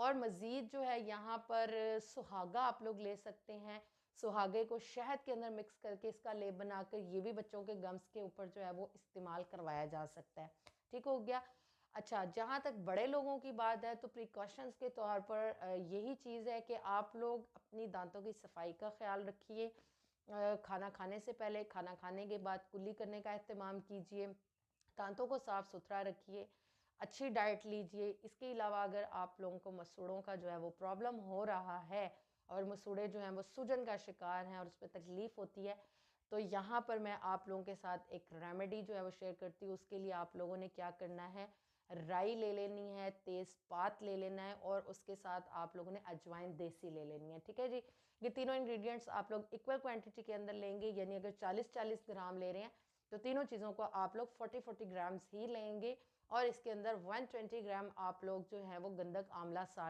और मज़ीद जो है यहाँ पर सुहागा आप लोग ले सकते हैं। सुहागे को शहद के अंदर मिक्स करके इसका लेप बनाकर ये भी बच्चों के गम्स के ऊपर जो है वो इस्तेमाल करवाया जा सकता है। ठीक हो गया। अच्छा, जहाँ तक बड़े लोगों की बात है तो प्रिकॉशंस के तौर पर यही चीज़ है कि आप लोग अपनी दांतों की सफाई का ख्याल रखिए। खाना खाने से पहले, खाना खाने के बाद कुल्ली करने का एहतमाम कीजिए। दांतों को साफ़ सुथरा रखिए। अच्छी डाइट लीजिए। इसके अलावा अगर आप लोगों को मसूड़ों का जो है वो प्रॉब्लम हो रहा है और मसूड़े जो हैं वो सूजन का शिकार हैं और उसमें तकलीफ़ होती है, तो यहाँ पर मैं आप लोगों के साथ एक रेमेडी जो है वो शेयर करती हूँ। उसके लिए आप लोगों ने क्या करना है, राई ले लेनी है, तेज़पात ले लेना है और उसके साथ आप लोगों ने अजवाइन देसी ले लेनी है। ठीक है जी। ये तीनों इंग्रेडिएंट्स आप लोग इक्वल क्वांटिटी के अंदर लेंगे, यानी अगर 40-40 ग्राम ले रहे हैं तो तीनों चीज़ों को आप लोग 40-40 ग्राम्स ही लेंगे और इसके अंदर 120 ग्राम आप लोग जो है वो गंधक आंवला साल